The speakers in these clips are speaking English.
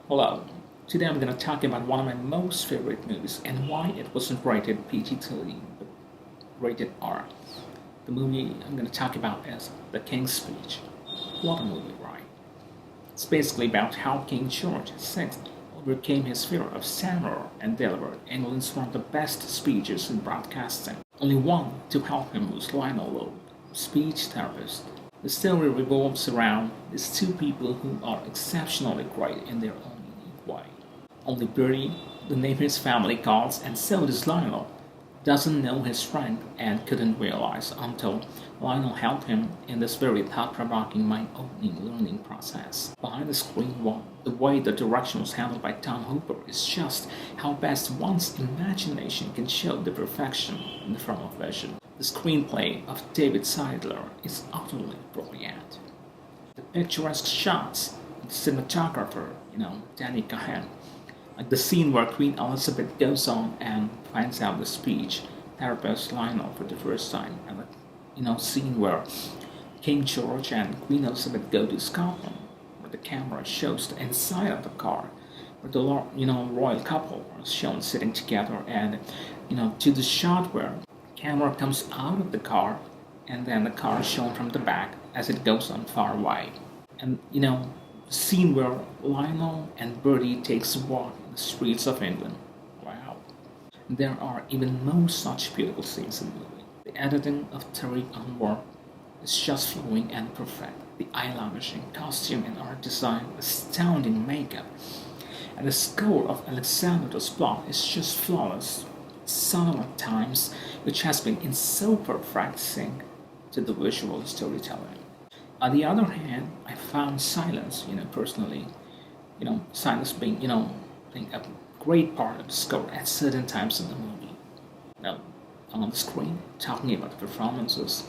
Hello. Today I'm going to talk about one of my most favorite movies and why it wasn't rated PG13 but rated R. The movie I'm going to talk about is The King's Speech. What a movie, right? It's basically about how King George VI overcame his fear of censor and delivered England's one of the best speeches in broadcasting. Only one to help him was Lionel Lowe, speech therapist. The story revolves around these two people who are exceptionally great in their own unique way. Only Bertie, the name his family calls, and so does Lionel, doesn't know his strength and couldn't realize until Lionel helped him in this very thought-provoking mind-opening learning process. Behind the screen, the way the direction was handled by Tom Hooper is just how best one's imagination can show the perfection in the form of vision. The screenplay of David Seidler is utterly brilliant. The picturesque shots, the cinematographer, Danny Cohen, like the scene where Queen Elizabeth goes on and finds out the speech therapist Lionel for the first time, and the scene where King George and Queen Elizabeth go to Scotland, where the camera shows the inside of the car, where the royal couple are shown sitting together, and to the shot where the camera comes out of the car, and then the car is shown from the back as it goes on far away, and scene where Lionel and Bertie takes a walk in the streets of England. Wow. There are even more such beautiful scenes in the movie. The editing of Tariq Anwar is just flowing and perfect. The eye-lavishing costume and art design, astounding makeup, and the score of Alexander Desplat is just flawless. Subtle at times, which has been in so perfect sync to the visual storytelling. On the other hand, I found silence, personally, silence being, being a great part of the score at certain times in the movie. Now, on the screen, talking about the performances,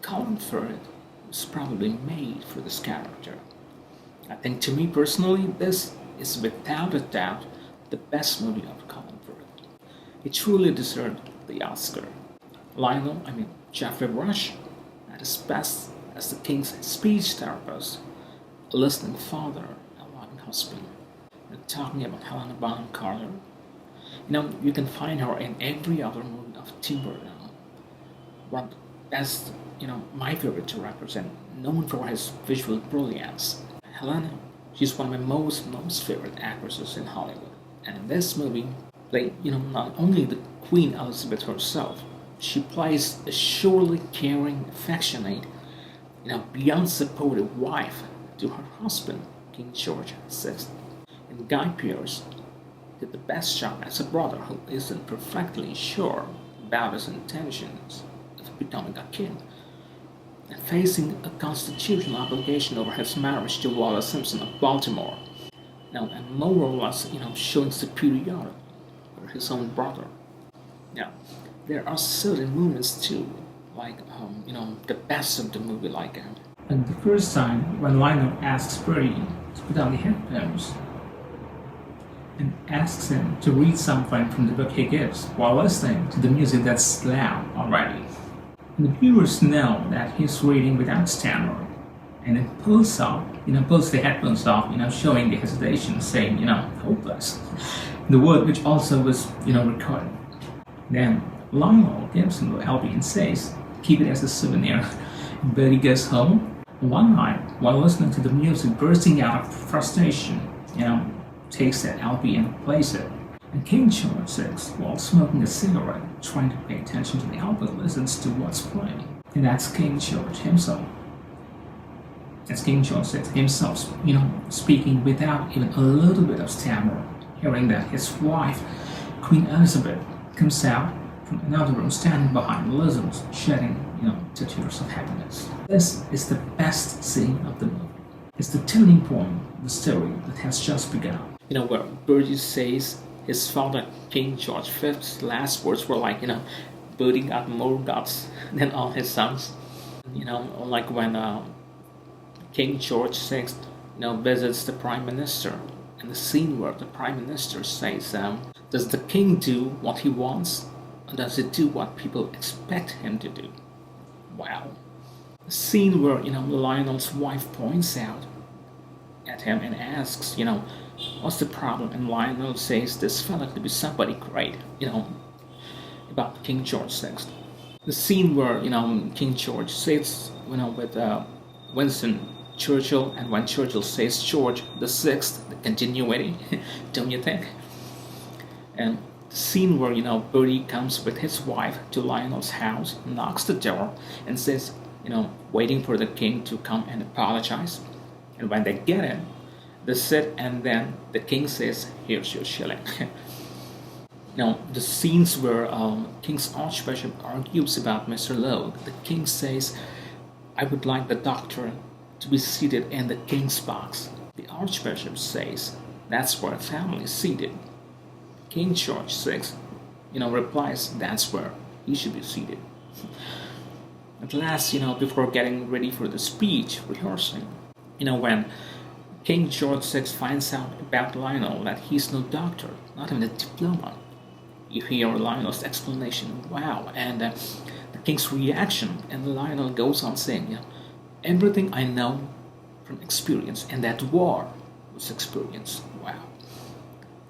Colin Firth was probably made for this character. I think to me personally, this is without a doubt the best movie of Colin Firth. He truly deserved the Oscar. Geoffrey Rush, at his best as the King's speech therapist, a listening father, a loving husband. Talking about Helena Bonham Carter, you can find her in every other movie of Tim Burton. One best, my favorite directors and known for his visual brilliance. Helena, she's one of my most favorite actresses in Hollywood. And in this movie, played, not only the Queen Elizabeth herself, she plays a surely caring, affectionate, beyond supportive wife to her husband, King George VI. And Guy Pearce did the best job as a brother who isn't perfectly sure about his intentions of becoming a king and facing a constitutional obligation over his marriage to Wallace Simpson of Baltimore. And more or less, showing superiority over his own brother. Now, there are certain moments too, like the best of the movie, and the first time when Lionel asks Bertie to put on the headphones and asks him to read something from the book he gives while listening to the music that's loud already. And the viewers know that he's reading without stammer, and then pulls the headphones off, showing the hesitation, saying, hopeless. The word which also was, recorded. Then Lionel gives him the LP and says, keep it as a souvenir. Bertie goes home. One night, while listening to the music, bursting out of frustration, takes that LP and plays it. And King George VI, while smoking a cigarette, trying to pay attention to the LP, listens to what's playing. And that's King George himself. That's King George VI himself, speaking without even a little bit of stammer, hearing that his wife, Queen Elizabeth, comes out from another room, standing behind Elizabeth, shedding, tears of happiness. This is the best scene of the movie. It's the turning point of the story that has just begun. Where Bertie says his father, King George V's last words were like, Bertie got more guts than all his sons. Like when King George VI, visits the Prime Minister, and the scene where the Prime Minister says, does the king do what he wants, or does he do what people expect him to do? Wow. The scene where, Lionel's wife points out at him and asks, what's the problem? And Lionel says this fella could be somebody great, about King George VI. The scene where, King George sits, with Winston Churchill, and when Churchill says George the Sixth, the continuity, don't you think? And the scene where, Bertie comes with his wife to Lionel's house, knocks the door, and says, waiting for the king to come and apologize. And when they get in, they sit, and then the king says, "Here's your shilling." The scenes where King's Archbishop argues about Mr. Lowe, the king says, "I would like the doctor to be seated in the king's box." The Archbishop says, "That's where the family is seated." King George VI, replies, "That's where he should be seated." At last, before getting ready for the speech, rehearsing, when King George VI finds out about Lionel that he's no doctor, not even a diploma, you hear Lionel's explanation, "Wow," and the king's reaction, and Lionel goes on saying, "Everything I know from experience, and that war was experience." Wow.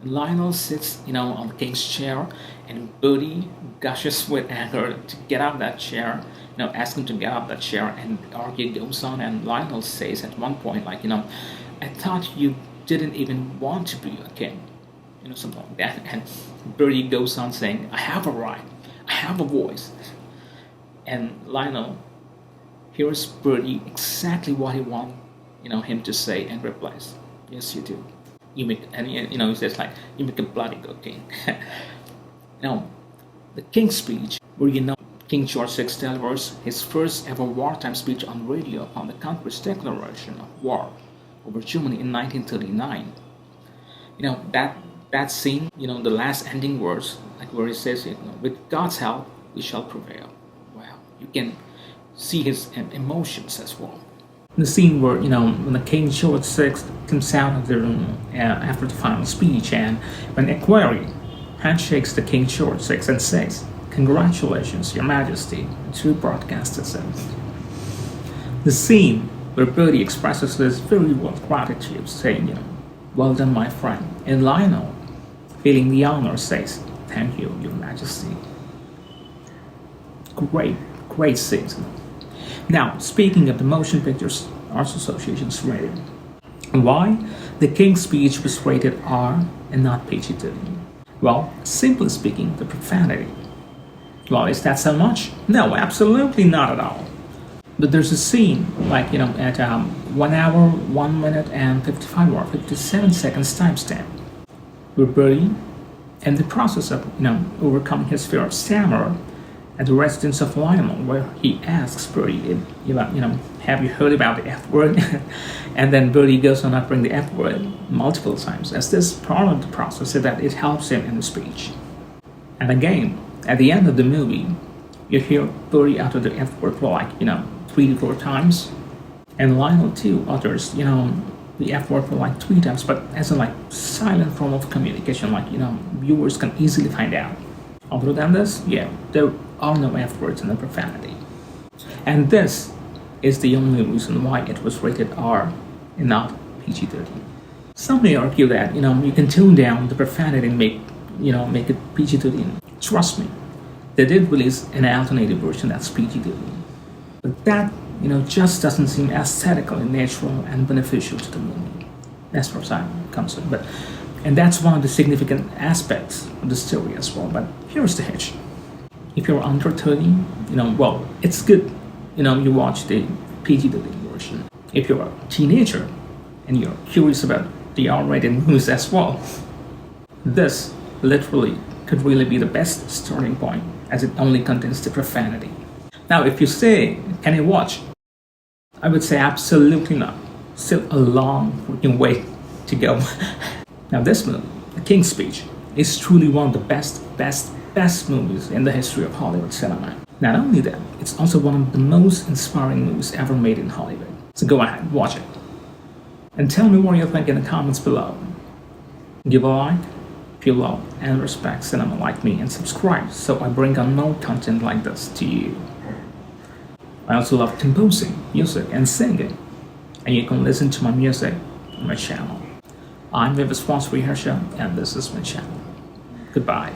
And Lionel sits, on the king's chair, and Bertie gushes with anger to get out of that chair, ask him to get out of that chair, and the argument goes on, and Lionel says at one point, "I thought you didn't even want to be a king," something like that. And Bertie goes on saying, "I have a right, I have a voice." And Lionel hears Bertie exactly what he wants, him to say, and replies, "Yes, you do. You make," and he says "You make a bloody good king." Now, the King's Speech, where King George VI delivers his first ever wartime speech on radio upon the country's declaration of war over Germany in 1939. That scene, the last ending words, where he says, "With God's help, we shall prevail." Wow, you can see his emotions as well. The scene where, when the King George VI comes out of the room after the final speech, and when Equerry handshakes the King George VI and says, "Congratulations, Your Majesty," to broadcasters. The scene where Bertie expresses this very warm gratitude, saying, "Well done, my friend," and Lionel, feeling the honor, says, "Thank you, Your Majesty." Great scenes. Now, speaking of the Motion Pictures Arts Association's rating, why the King's Speech was rated R and not PG-13? Well, simply speaking, the profanity. Well, is that so much? No, absolutely not at all. But there's a scene, at 1 hour, 1 minute, and 55 or 57 seconds timestamp, where Bertie, in the process of, overcoming his fear of stammer, at the residence of Lionel, where he asks Bertie, "Have you heard about the F word?" And then Bertie goes on uttering the F word multiple times, as this part of the process, so that it helps him in the speech. And again, at the end of the movie, you hear Bertie utter the F word for 3 to 4 times, and Lionel too utters, the F word for 3 times, but as a silent form of communication, viewers can easily find out. Other than this, there are no F words in the profanity. And this is the only reason why it was rated R and not PG-13. Some may argue that, you can tune down the profanity and make it PG-13. Trust me, they did release an alternative version that's PG-13. But that, just doesn't seem aesthetically natural and beneficial to the movie. As far as I'm concerned. And that's one of the significant aspects of the story as well. But here's the hitch. If you're under 30, it's good, you watch the PG-13 version. If you're a teenager and you're curious about the R-rated movies as well, this literally could really be the best starting point, as it only contains the profanity. Now, if you say, "Can I watch?" I would say absolutely not. Still a long freaking way to go. Now, this movie, The King's Speech, is truly one of the best movies in the history of Hollywood cinema. Not only that, it's also one of the most inspiring movies ever made in Hollywood. So go ahead, watch it. And tell me what you think in the comments below. Give a like if you love and respect cinema like me, and subscribe so I bring on more content like this to you. I also love composing music and singing, and you can listen to my music on my channel. I'm Viva's Sponsor Rehearsal, and this is my channel. Goodbye.